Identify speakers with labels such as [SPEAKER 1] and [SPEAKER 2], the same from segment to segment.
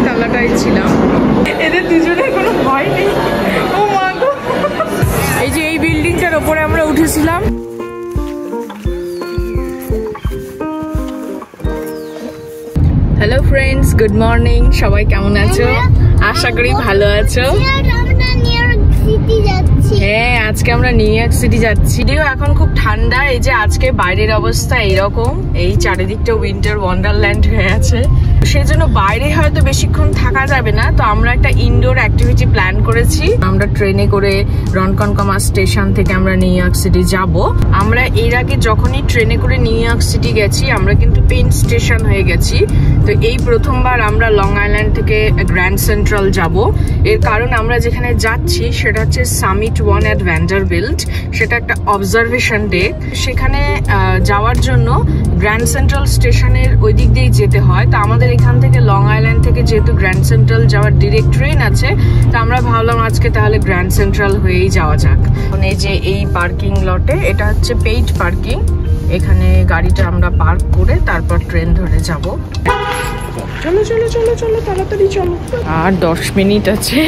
[SPEAKER 1] তলাটাই ছিলাম। এদের দুজনের কোনো ভয় নেই। ও মা গো, এই যে এই বিল্ডিংটার ওপরে আমরা উঠেছিলাম। Hello friends, good morning. সবাই কেমন আছো? আশা করি ভালো আছো। হ্যাঁ, আজকে আমরা নিউ ইয়র্ক সিটি যাচ্ছি। এখন খুব ঠান্ডা। এই যে আজকে বাইরের অবস্থা এইরকম, এই চারিদিকটা উইন্টার ওয়ান্ডারল্যান্ড হয়ে আছে। সেই জন্য বাইরে হয়তো বেশিক্ষণ থাকা যাবে না, তো আমরা একটা ইনডোর অ্যাক্টিভিটি প্ল্যান করেছি। আমরা ট্রেনে করে রনকনকামা স্টেশন থেকে আমরা নিউ ইয়র্ক সিটি যাব। আমরা এর আগে যখনই ট্রেনে করে নিউ ইয়র্ক সিটি গেছি, আমরা কিন্তু পেন স্টেশন হয়ে গেছি। তো এই প্রথমবার আমরা লং আইল্যান্ড থেকে গ্র্যান্ড সেন্ট্রাল যাব। এর কারণ আমরা যেখানে যাচ্ছি সেটা হচ্ছে সামিট ওয়ান অ্যাট ভ্যান্ডারবিল্ট। সেটা একটা অবজারভেশন ডেক। সেখানে যাওয়ার জন্য গ্র্যান্ড সেন্ট্রাল স্টেশনের ওই দিক দিয়েই যেতে হয়। তো আমাদের এখান থেকে লং আইল্যান্ড থেকে যেহেতু গ্র্যান্ড সেন্ট্রাল যাওয়ার ডিরেক্ট ট্রেন আছে, তো আমরা ভাবলাম আজকে তাহলে গ্র্যান্ড সেন্ট্রাল হয়েই যাওয়া যাক। এই যে এই পার্কিং লটে, এটা হচ্ছে পেইড পার্কিং। এখানে গাড়িটা আমরা পার্ক করে তারপর ট্রেন ধরে যাব। চলো চলো চলো চলো, তাড়াতাড়ি চলো। আর 10 মিনিট আছে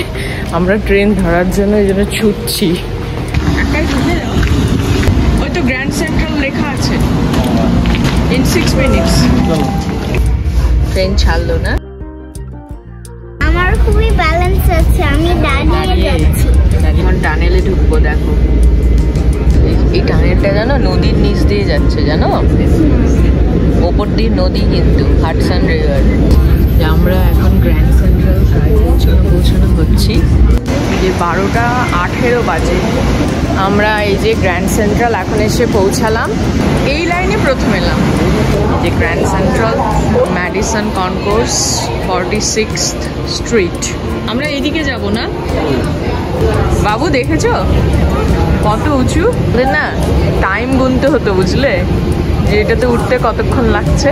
[SPEAKER 1] আমরা ট্রেন ধরার জন্য, এই জন্য ছুটছি। ওই তো গ্র্যান্ড সেন্ট্রাল লেখা আছে। In 6 minutes ট্রেন ছাড়লো না।
[SPEAKER 2] আমার খুবই ব্যালেন্স আছে, আমি দাঁড়িয়ে যাচ্ছি।
[SPEAKER 1] এখন টানেলে ঢুকবো। দেখো এই টানেলটা জানো নদীর নিচ দিয়ে যাচ্ছে, জানো? ওপর দিয়ে নদী, কিন্তু হাডসন রিভার। আমরা এখন গ্র্যান্ড সেন্ট্রাল পৌঁছানো হচ্ছি। যে 12:18 বাজে। আমরা এই যে গ্র্যান্ড সেন্ট্রাল এখন এসে পৌঁছালাম। এই লাইনে প্রথম এলাম, যে grand central Madison concourse 46th street. আমরা এইদিকে যাব না বাবু, দেখেছো কত উঁচু? না টাইম গুনতে হতো, বুঝলে, যে এটাতে উঠতে কতক্ষণ লাগছে।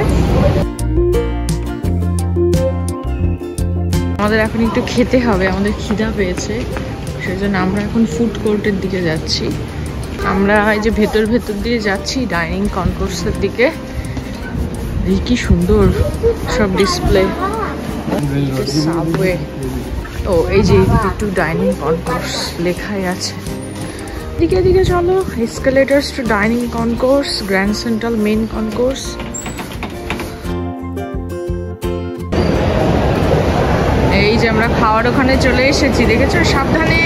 [SPEAKER 1] আমাদের এখন একটু খেতে হবে, আমাদের খিদা পেয়েছে। সেই জন্য আমরা এখন ফুড কোর্টের দিকে যাচ্ছি। আমরা এই যে ভেতর দিয়ে যাচ্ছি ডাইনিং কনকোর্সের দিকে। এই কি সুন্দর সব ডিসপ্লে। সাবওয়ে। ও এই যে একটু ডাইনিং কনকোর্স লেখাই আছে। দিকে চলো। Escalators to dining concourse, grand central main concourse. এই যে আমরা খাওয়ার ওখানে চলে এসেছি, দেখেছো? সাবধানে।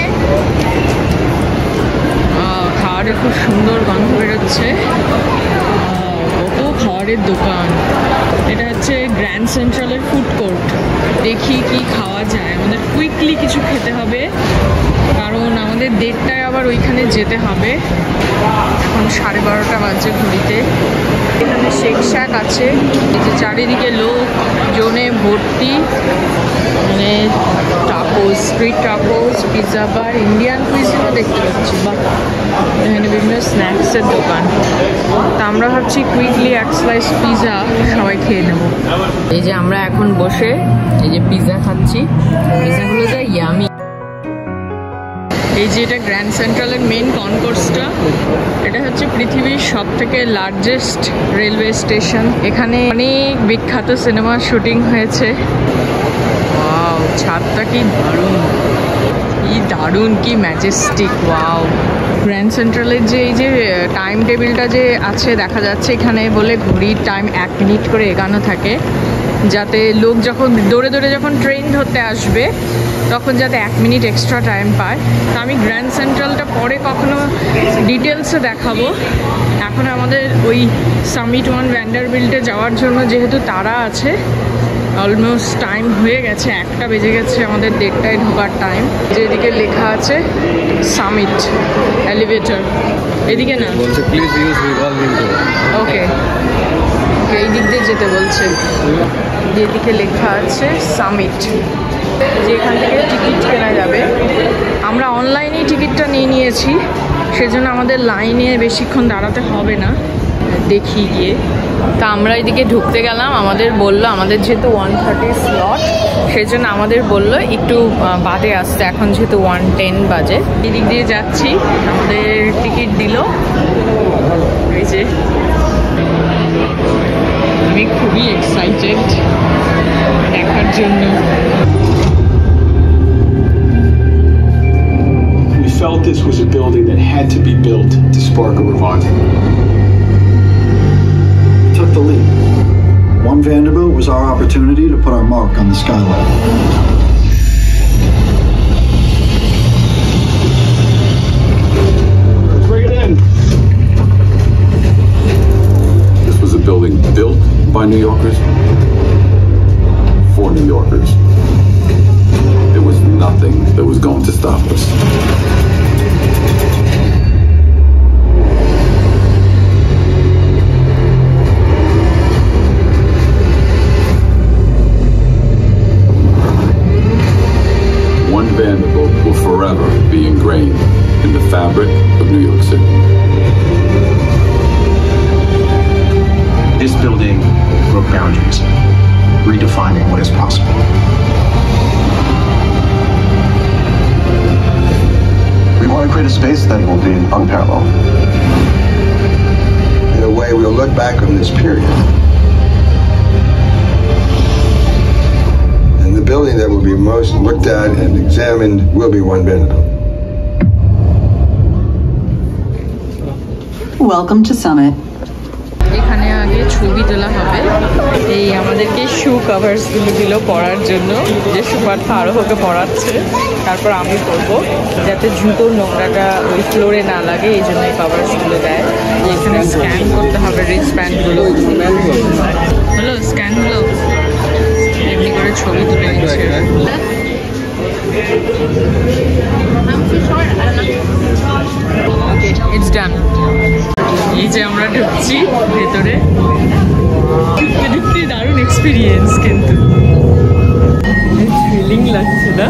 [SPEAKER 1] খাওয়ারের খুব সুন্দর গন্ধ বেরোচ্ছে। কত খাওয়ারের দোকান। এটা হচ্ছে গ্র্যান্ড সেন্ট্রালের ফুড কোর্ট। দেখি কি খাওয়া যায়। আমাদের কুইকলি কিছু খেতে হবে, কারণ আমাদের 1:30টায় আবার ওইখানে যেতে হবে। এখন 12:30 বাজে ঘড়িতে। এখানে শেক শ্যাক আছে। এই যে চারিদিকে লোক জনে ভর্তি, মানে টাকোস, স্ট্রিট টাকোস, পিৎজা বার, ইন্ডিয়ান কুইজিনও দেখতে পাচ্ছি। বা এখানে বিভিন্ন স্ন্যাক্সের দোকান। তা আমরা ভাবছি কুইকলি 1 স্লাইস পিৎজা সবাই খেয়ে নেব। এই যে আমরা এখন বসে এই যে পিৎজা খাচ্ছি। পিৎজাগুলো যা ইয়ামি। এই যে এটা গ্র্যান্ড সেন্ট্রালের মেইন কনকোর্সটা। এটা হচ্ছে পৃথিবীর সবথেকে লার্জেস্ট রেলওয়ে স্টেশন। এখানে অনেক বিখ্যাত সিনেমার শুটিং হয়েছে। ওয়াও, ছাদটা কি দারুণ, কি ম্যাজেস্টিক। ওয়াও। গ্র্যান্ড সেন্ট্রালের যে এই যে টাইম টেবিলটা যে আছে দেখা যাচ্ছে এখানে, বলে ঘড়ির টাইম 1 মিনিট করে এগানো থাকে, যাতে লোক যখন দৌড়ে যখন ট্রেন ধরতে আসবে তখন যাতে 1 মিনিট এক্সট্রা টাইম পায়। তো আমি গ্র্যান্ড সেন্ট্রালটা পরে কখনো ডিটেলসে দেখাবো। এখন আমাদের ওই সামিট ওয়ান ভ্যান্ডারবিল্টে যাওয়ার জন্য যেহেতু তারা আছে, অলমোস্ট টাইম হয়ে গেছে, 1টা বেজে গেছে আমাদের 1:30টায় ঢোকার টাইম। যেদিকে লেখা আছে সামিট এলিভেটর, এদিকে না, ওকে এই দিক দিয়ে যেতে বলছে। যেদিকে লেখা আছে সামিট, যেখান থেকে টিকিট কেনা যাবে। আমরা অনলাইনেই টিকিটটা নিয়েছি, সেজন্য আমাদের লাইনে বেশিক্ষণ দাঁড়াতে হবে না। দেখি গিয়ে। তা আমরা এদিকে ঢুকতে গেলাম। আমাদের বললো, আমাদের যেহেতু 1:30 স্লট, সেই জন্য আমাদের বললো একটু বাদে আসতে। এখন যেহেতু 1:10 বাজে। এদিক দিয়ে যাচ্ছি, আমাদের টিকিট দিল। এই যে আমি খুবই এক্সাইটেড দেখার জন্য।
[SPEAKER 3] We felt this was a building that had to be built to spark a revival. We took the lead.
[SPEAKER 4] One Vanderbilt was our opportunity to put our mark on the skyline.
[SPEAKER 3] Let's bring it in.
[SPEAKER 5] This was a building built by New Yorkers for New Yorkers. There was nothing that was going to stop us. One Vanderbilt will forever be ingrained in the fabric of New York City.
[SPEAKER 6] This building broke boundaries, redefining what is possible.
[SPEAKER 7] We want to create a space that will be unparalleled. In a way, we'll look back on this period. And the building that will be most looked at and examined will be One Vanderbilt.
[SPEAKER 8] Welcome to Summit.
[SPEAKER 1] এখানে আগে ছবি তোলা হবে। এই আমাদেরকে শু covers গুলো দিল পরার জন্য, যে সুপার্থ আরোহকে পরাচ্ছে, তারপর আমি পরবো যাতে জুতোর নোংরাটা ওই ফ্লোরে না লাগে, এই জন্য এই কভার্স গুলো দেয়। এখানে স্ক্যান করতে হবে রিস্ট ব্যান্ড গুলো। হলো স্ক্যান হলো, এমনি করে ছবি তুলে নিচ্ছে। ওকে, ইটস ডান। এই যে আমরা ঢুকছি ভেতরে, দেখতে দারুণ এক্সপিরিয়েন্স, কিন্তু থ্রিলিং লাগছে না?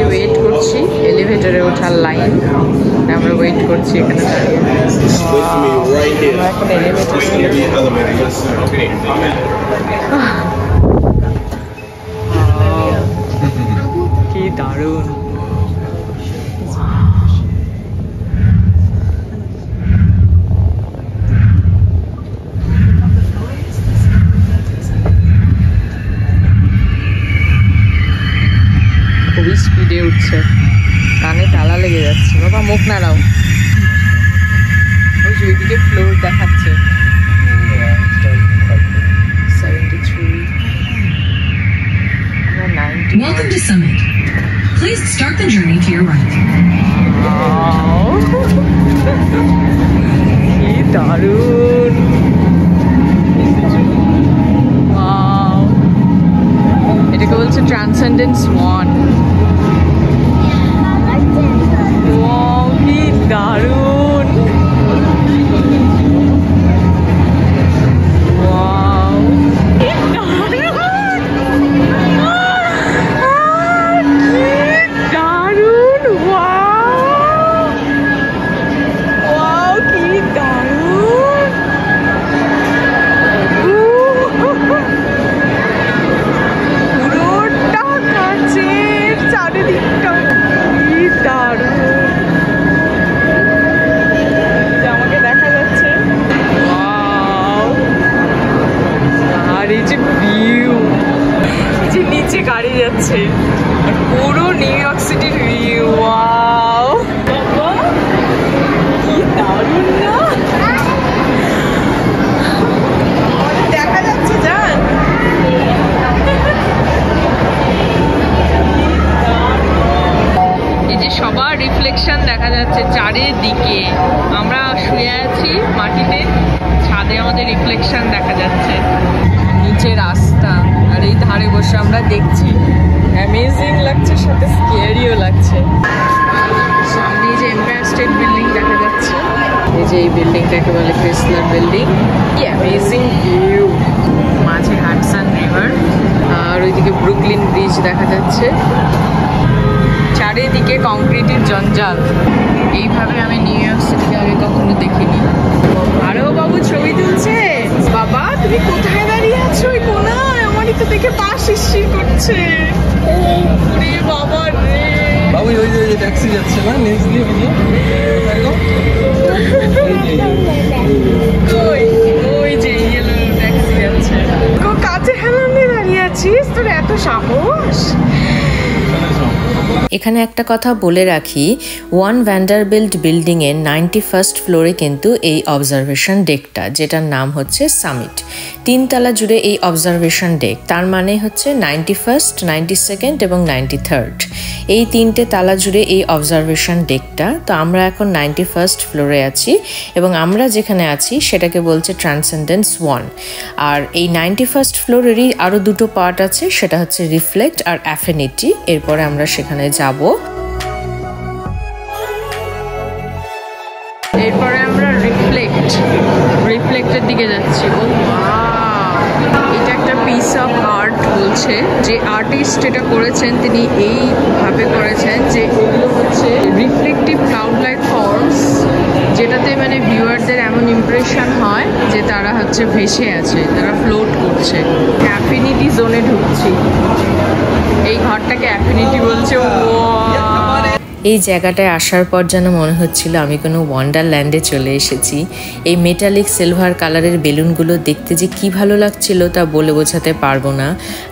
[SPEAKER 1] ওয়েট করছি এলিভেটরে ওঠার লাইন, আমরা ওয়েট করছি এখানে দাঁড়িয়ে। এখন এলিভেটর কি দারুণ। খুবই স্পিডে উঠছে, কানে তালা লেগে যাচ্ছে। বাবা মুখ নাড়াও, ওই যে ওইদিকে ফ্লোর দেখাচ্ছে 73, 90।
[SPEAKER 8] Welcome to Summit. Please start the journey to your right.
[SPEAKER 1] কি দারুণ! এটাকে বলছে ট্রান্সেন্ডেন্স 1। ওয়াও, কি দারুণ! ওয়াও, কি দারুণ! কি দারুণ! ওয়াও, ওয়াও, কি দারুণ! পুরোটা কাঁচের, চারিদিকটা কি দারুণ! আমাকে দেখা যাচ্ছে, ওয়াও! আর এই যে ভিউ, যে নিচে গাড়ি যাচ্ছে, পুরো নিউ ইয়র্ক সিটির ভিউ। ওয়াও, কি দারুণ না? আমাদের দেখা যাচ্ছে, জান? এই যে সবার রিফ্লেকশন দেখা যাচ্ছে চারিদিকে। আমরা শুয়ে আছি মাটিতে, ছাদে আমাদের রিফ্লেকশন দেখা যাচ্ছে। নিচে রাস্তা, আর এই ধারে বসে আমরা দেখছি। অ্যামেজিং লাগছে, সাথে স্কেয়ারিও লাগছে। সামনে যে এম্পায়ার স্টেট বিল্ডিং দেখা যাচ্ছে, এই যে এই বিল্ডিংটাকে বলে ক্রিসলার বিল্ডিং। কি অ্যামেজিং ভিউ! মাঝে হাডসন রিভার, আর ওইদিকে ব্রুকলিন ব্রিজ দেখা যাচ্ছে। চারিদিকে কংক্রিটের জঞ্জাল। এইভাবে আমি নিউ ইয়র্ক সিটিকে আগে কখনো দেখিনি। আরো বাবু ছবি তুলছে। বাবা, তুমি কোথায় দাঁড়িয়ে আছো? ওই কোনায় আমারই তো দেখে পা শিরশির করছে। ওরে বাবা রে!
[SPEAKER 9] বাবু ওই যে ট্যাক্সি যাচ্ছে না, নেক্সট দিয়ে ওই যে ইয়েলো
[SPEAKER 10] এখানে একটা কথা বলে রাখি, ওয়ান ভ্যান্ডারবিল্ট বিল্ডিং এর 91st ফ্লোরে কিন্তু এই অবজারভেশন ডেকটা, যেটার নাম হচ্ছে সামিট। 3 তলা জুড়ে এই অবজারভেশন ডেক, তার মানে হচ্ছে 91st, 92nd এবং 93rd, এই 3টে তালা জুড়ে এই অবজারভেশন ডেকটা। তো আমরা এখন 91st ফ্লোরে আছি এবং আমরা যেখানে আছি সেটাকে বলছে ট্রান্সেন্ডেন্স 1। আর এই 91st ফ্লোরেরই আরও 2টো পার্ট আছে, সেটা হচ্ছে রিফ্লেক্ট আর অ্যাফিনিটি। এরপরে আমরা সেখানে যাব।
[SPEAKER 1] এরপরে আমরা রিফ্লেক্টের দিকে যাচ্ছি। ও এটা একটা পিস অফ আর্ট বলছে, যে আর্টিস্ট এটা করেছেন তিনি এইভাবে করেছেন যে ওগুলো হচ্ছে রিফ্লেক্টিভ ক্লাউড লাইক ফর্মস, যেটাতে মানে ভিউয়ারদের এমন ইমপ্রেশন হয় যে তারা হচ্ছে ভেসে আছে, তারা ফ্লোট করছে। অ্যাফিনিটি জোনে ঢুকছি, এই ঘরটাকে অ্যাফিনিটি বলছে।
[SPEAKER 10] এই জায়গাটায় আসার পর যেন মনে হচ্ছিল আমি কোনো ওয়ান্ডারল্যান্ডে চলে এসেছি। এই মেটালিক সিলভার কালারের বেলুনগুলো দেখতে যে কি ভালো লাগছিল তা বলে বোঝাতে পারবো না।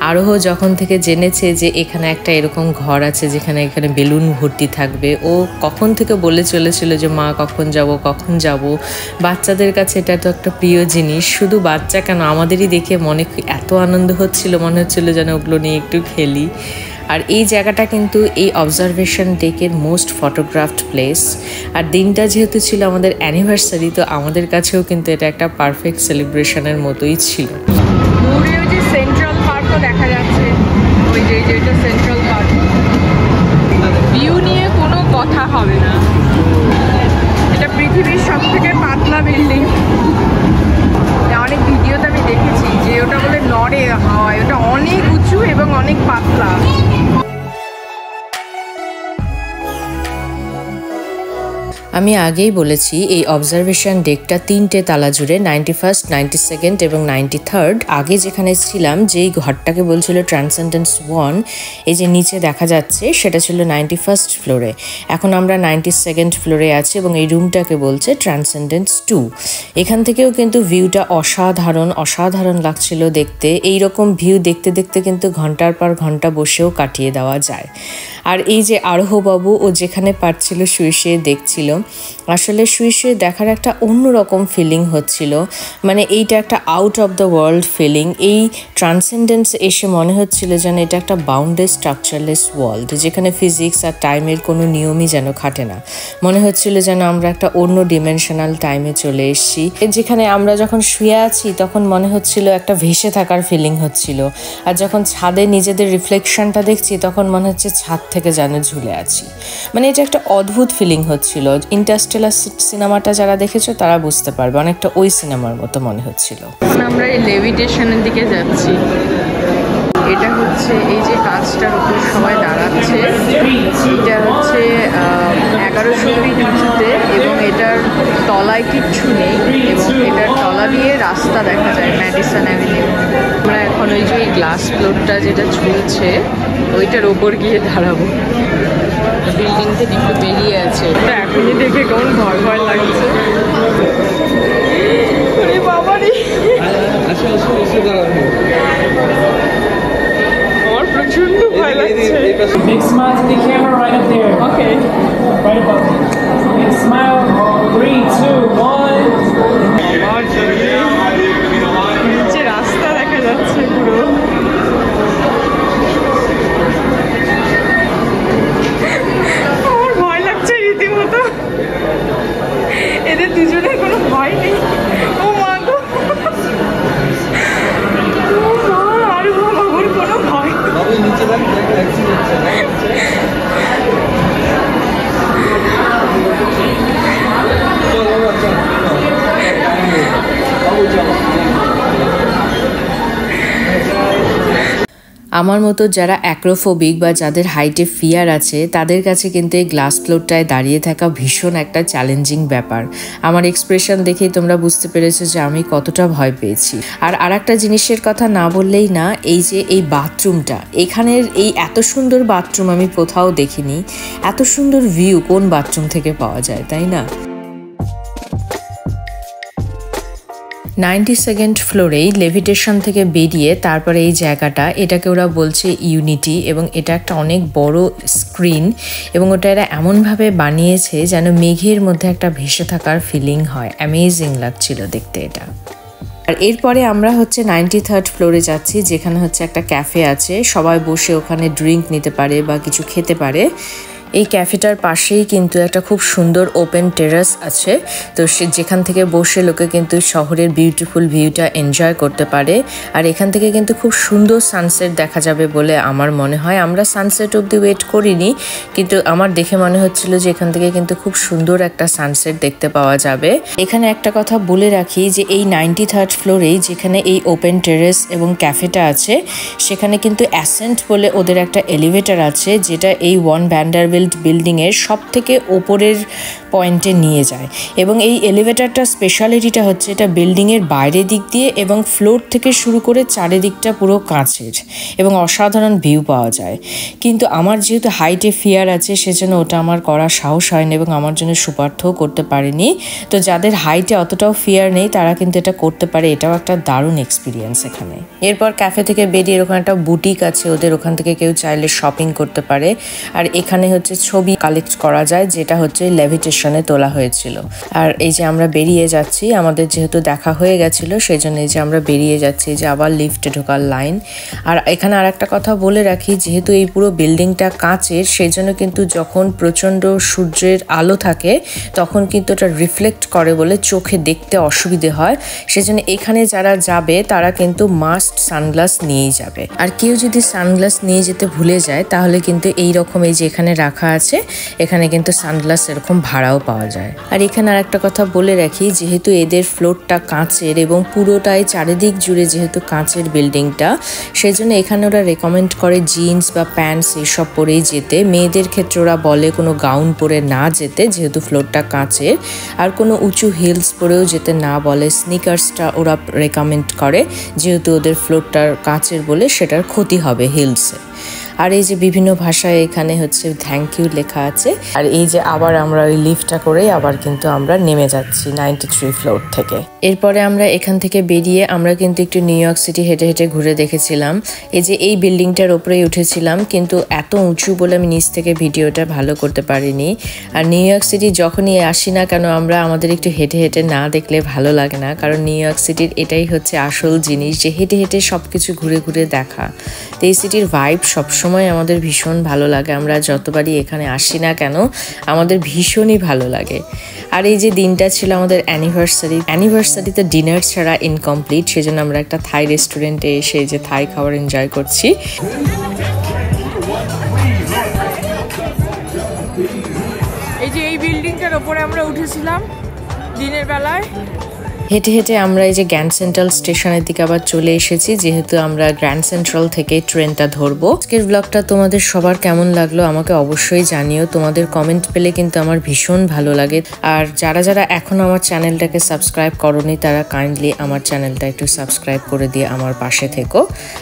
[SPEAKER 10] আরোহ যখন থেকে জেনেছে যে এখানে একটা এরকম ঘর আছে যেখানে এখানে বেলুন ভর্তি থাকবে, ও কখন থেকে বলে চলেছিল যে মা কখন যাব। বাচ্চাদের কাছে এটা তো একটা প্রিয় জিনিস, শুধু বাচ্চা কেন আমাদেরই দেখে মনে এত আনন্দ হচ্ছিল, মনে হচ্ছিল যেন ওগুলো নিয়ে একটু খেলি। আর এই জায়গাটা কিন্তু এই অবজারভেশন ডেকের মোস্ট ফটোগ্রাফড প্লেস। আর দিনটা যেহেতু ছিল আমাদের অ্যানিভার্সারি, তো আমাদের কাছেও কিন্তু এটা একটা পারফেক্ট সেলিব্রেশনের মতোই ছিল।
[SPEAKER 1] দূরে ওই যে সেন্ট্রাল পার্কও দেখা যাচ্ছে, ওই যে এটা সেন্ট্রাল পার্ক। ভিউ নিয়ে কোনো কথা হবে না, এটা পৃথিবীর সবথেকে পাতলা বিল্ডিং। অনেক ভিডিওতে আমি দেখেছি যে ওটা বলে নড়ে হাওয়ায়, ওটা অনেক উঁচু এবং অনেক পাতলা।
[SPEAKER 10] আমি আগেই বলেছি এই অবজারভেশন ডেকটা 3টে তালা জুড়ে, 91st, 92nd এবং 93rd। আগে যেখানে ছিলাম, যেই ঘরটাকে বলছিল ট্রান্সেন্ডেন্স 1, এই যে নিচে দেখা যাচ্ছে সেটা ছিল 91st ফ্লোরে। এখন আমরা 92nd ফ্লোরে আছি এবং এই রুমটাকে বলছে ট্রান্সেন্ডেন্স 2। এখান থেকেও কিন্তু ভিউটা অসাধারণ লাগছিল দেখতে। এইরকম ভিউ দেখতে দেখতে কিন্তু ঘন্টার পর ঘন্টা বসেও কাটিয়ে দেওয়া যায়। আর এই যে আরোহবাবু, ও যেখানে পারছিল শুয়ে দেখছিল, আসলে শুয়ে দেখার একটা অন্যরকম ফিলিং হচ্ছিল। মানে এইটা একটা out of the world feeling. এই ট্রান্সেন্ডেন্স এসে মনে হচ্ছিল যেন এটা একটা বাউন্ডেড স্ট্রাকচারলেস ওয়ার্ল্ড, যেখানে ফিজিক্স আর টাইমের কোনো নিয়মই যেন খাটে না। মনে হচ্ছিল যেন আমরা একটা অন্য ডিমেনশনাল টাইমে চলে এসেছি। যেখানে আমরা যখন শুয়ে আছি তখন মনে হচ্ছিল একটা ভেসে থাকার ফিলিং হচ্ছিল, আর যখন ছাদে নিজেদের রিফ্লেকশনটা দেখছি তখন মনে হচ্ছে ছাদ থেকে যেন ঝুলে আছি। মানে এটা একটা অদ্ভুত ফিলিং হচ্ছিল। ইন্টারস্টেলার সিনেমাটা যারা দেখেছো তারা বুঝতে পারবে, অনেকটা ওই সিনেমার মতো মনে হচ্ছিল।
[SPEAKER 1] আমরা এই লেভিটেশনের দিকে যাচ্ছি। এটা হচ্ছে এই যে কাঁচটার উপর সবাই দাঁড়াচ্ছে, এটা হচ্ছে 1100 ফিট উঁচুতে এবং এটার তলায় কিচ্ছু নেই এবং এটার তলা দিয়ে রাস্তা দেখা যায় ম্যাডিসন অ্যাভিনিউ। আমরা এখন ওই যে গ্লাস ফ্লোরটা যেটা ঝুলছে ওইটার ওপর গিয়ে দাঁড়াবো। বিল্ডিং থেকে একটু বেরিয়ে আছে, ওটা এখনই দেখে কেমন ভয় লাগছে। বাবারে আমার প্রচন্ড ভয় লাগছে।
[SPEAKER 11] Big smile to the camera right up there.
[SPEAKER 1] Okay.
[SPEAKER 11] Right above. Big smile. 3, 2, 1.
[SPEAKER 1] নিচে রাস্তা দেখা যাচ্ছে পুরো। আমার ভয় লাগছে রীতিমতো। এদের দুজনের কোনো ভয় নেই। ও মা গো, আর বাবুর কোনো ভয়।
[SPEAKER 10] আমার মতো যারা অ্যাক্রোফোবিক বা যাদের হাইটে ফিয়ার আছে তাদের কাছে কিন্তু এই গ্লাস ফ্লোরটায় দাঁড়িয়ে থাকা ভীষণ একটা চ্যালেঞ্জিং ব্যাপার। আমার এক্সপ্রেশন দেখেই তোমরা বুঝতে পেরেছো যে আমি কতটা ভয় পেয়েছি। আর একটা জিনিসের কথা না বললেই না, এই যে এই বাথরুমটা, এখানের এই এত সুন্দর বাথরুম আমি কোথাও দেখিনি। এত সুন্দর ভিউ কোন বাথরুম থেকে পাওয়া যায়, তাই না? 92nd ফ্লোরেই লেভিটেশন থেকে বেরিয়ে তারপরে এই জায়গাটা, এটাকে ওরা বলছে ইউনিটি, এবং এটা একটা অনেক বড় স্ক্রিন, এবং ওটা এরা এমনভাবে বানিয়েছে যেন মেঘের মধ্যে একটা ভেসে থাকার ফিলিং হয়। অ্যামেজিং লাগছিল দেখতে এটা। আর এরপরে আমরা হচ্ছে 93rd ফ্লোরে যাচ্ছি, যেখানে হচ্ছে একটা ক্যাফে আছে, সবাই বসে ওখানে ড্রিঙ্ক নিতে পারে বা কিছু খেতে পারে। এই ক্যাফেটার পাশেই কিন্তু একটা খুব সুন্দর ওপেন টেরাস আছে, তো যেখান থেকে বসে লোকে কিন্তু শহরের বিউটিফুল ভিউটা এনজয় করতে পারে। আর এখান থেকে কিন্তু খুব সুন্দর সানসেট দেখা যাবে বলে আমার মনে হয়। আমরা সানসেট অবধি ওয়েট করিনি, কিন্তু আমার দেখে মনে হচ্ছিল যে এখান থেকে কিন্তু খুব সুন্দর একটা সানসেট দেখতে পাওয়া যাবে। এখানে একটা কথা বলে রাখি যে এই 93rd ফ্লোরেই যেখানে এই ওপেন টেরাস এবং ক্যাফেটা আছে, সেখানে কিন্তু অ্যাসেন্ট বলে ওদের একটা এলিভেটর আছে, যেটা এই ওয়ান ভ্যান্ডারবিল্ট বিল্ডিংয়ের সব থেকে ওপরের পয়েন্টে নিয়ে যায়। এবং এই এলিভেটরটার স্পেশালিটিটা হচ্ছে এটা বিল্ডিংয়ের বাইরের দিক দিয়ে এবং ফ্লোর থেকে শুরু করে চারিদিকটা পুরো কাঁচের, এবং অসাধারণ ভিউ পাওয়া যায়। কিন্তু আমার যেহেতু হাইটে ফিয়ার আছে, সেজন্য ওটা আমার করার সাহস হয়নি এবং আমার জন্য সুপার্থও করতে পারেনি। তো যাদের হাইটে অতটাও ফিয়ার নেই তারা কিন্তু এটা করতে পারে, এটাও একটা দারুণ এক্সপিরিয়েন্স এখানে। এরপর ক্যাফে থেকে বেরিয়ে ওখানে একটা বুটিক আছে ওদের, ওখান থেকে কেউ চাইলে শপিং করতে পারে। আর এখানে হচ্ছে ছবি কালেক্ট করা যায়, যেটা হচ্ছে লেভিটেশনে তোলা হয়েছিল। আর এই যে আমরা বেরিয়ে যাচ্ছি, আমাদের যেহেতু দেখা হয়ে গেছিল সেই জন্য এই যে আমরা বেরিয়ে যাচ্ছি, যে আবার লিফটে ঢোকার লাইন। আর এখানে আর একটা কথা বলে রাখি, যেহেতু এই পুরো বিল্ডিংটা কাঁচের, সেই জন্য কিন্তু যখন প্রচণ্ড সূর্যের আলো থাকে তখন কিন্তু ওটা রিফ্লেক্ট করে বলে চোখে দেখতে অসুবিধে হয়। সেজন্য এখানে যারা যাবে তারা কিন্তু মাস্ট সানগ্লাস নিয়েই যাবে। আর কেউ যদি সানগ্লাস নিয়ে যেতে ভুলে যায় তাহলে কিন্তু এই রকম এই যে এখানে রাখা আছে, এখানে কিন্তু সানগ্লাস এরকম ভাড়াও পাওয়া যায়। আর এখানে আর একটা কথা বলে রাখি, যেহেতু এদের ফ্লোরটা কাঁচের এবং পুরোটাই চারিদিক জুড়ে যেহেতু কাঁচের বিল্ডিংটা, সেই জন্য এখানে ওরা রেকমেন্ড করে জিন্স বা প্যান্টস এইসব পরেই যেতে। মেয়েদের ক্ষেত্রে ওরা বলে কোনো গাউন পরে না যেতে, যেহেতু ফ্লোরটা কাঁচের। আর কোনো উঁচু হিলস পরেও যেতে না বলে, স্নিকার্সটা ওরা রেকমেন্ড করে, যেহেতু ওদের ফ্লোরটার কাঁচের বলে সেটার ক্ষতি হবে হিলসে। আর এই যে বিভিন্ন ভাষায় এখানে হচ্ছে থ্যাংক ইউ লেখা আছে। আর এই যে আবার আমরা ওই লিফটটা করে আবার কিন্তু আমরা নেমে যাচ্ছি 93 ফ্লোর থেকে। এরপরে আমরা এখান থেকে বেরিয়ে আমরা কিন্তু একটু নিউ ইয়র্ক সিটি হেঁটে হেঁটে ঘুরে দেখেছিলাম। এই যে এই বিল্ডিংটার ওপরেই উঠেছিলাম, কিন্তু এত উঁচু বলে আমি নিচ থেকে ভিডিওটা ভালো করতে পারিনি। আর নিউ ইয়র্ক সিটি যখনই আসি না কেন আমরা, আমাদের একটু হেঁটে হেঁটে না দেখলে ভালো লাগে না, কারণ নিউ ইয়র্ক সিটির এটাই হচ্ছে আসল জিনিস, যে হেঁটে হেঁটে সব কিছু ঘুরে ঘুরে দেখা। তো এই সিটির ভাইব সবসময় আমাদের ভীষণ ভালো লাগে, আমরা যতবারই এখানে আসি না কেন আমাদের ভীষণই ভালো লাগে। আর এই যে দিনটা ছিল আমাদের অ্যানিভার্সারিতে ডিনার ছাড়া ইনকমপ্লিট, সেজন্য আমরা একটা থাই রেস্টুরেন্টে এসে যে থাই খাবার এনজয় করছি।
[SPEAKER 1] এই যে এই বিল্ডিংটার ওপরে আমরা উঠেছিলাম দিনের বেলায়।
[SPEAKER 10] হেঁটে হেঁটে আমরা এই যে গ্র্যান্ড সেন্ট্রাল স্টেশনের দিকে আবার চলে এসেছি, যেহেতু আমরা গ্র্যান্ড সেন্ট্রাল থেকে ট্রেনটা ধরবো। আজকের ব্লগটা তোমাদের সবার কেমন লাগলো আমাকে অবশ্যই জানিও, তোমাদের কমেন্ট পেলে কিন্তু আমার ভীষণ ভালো লাগে। আর যারা যারা এখনো আমার চ্যানেলটাকে সাবস্ক্রাইব করোনি তারা কাইন্ডলি আমার চ্যানেলটা একটু সাবস্ক্রাইব করে দিয়ে আমার পাশে থেকো।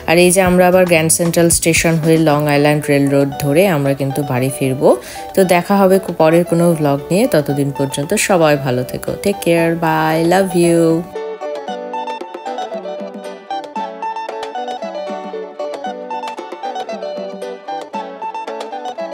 [SPEAKER 10] আর এই যে আমরা আবার গ্র্যান্ড সেন্ট্রাল স্টেশন হয়ে লং আইল্যান্ড রেল রোড ধরে আমরা কিন্তু বাড়ি ফিরবো। তো দেখা হবে পরের কোনো ব্লগ নিয়ে, ততদিন পর্যন্ত সবাই ভালো থেকো, take care, bye, love you.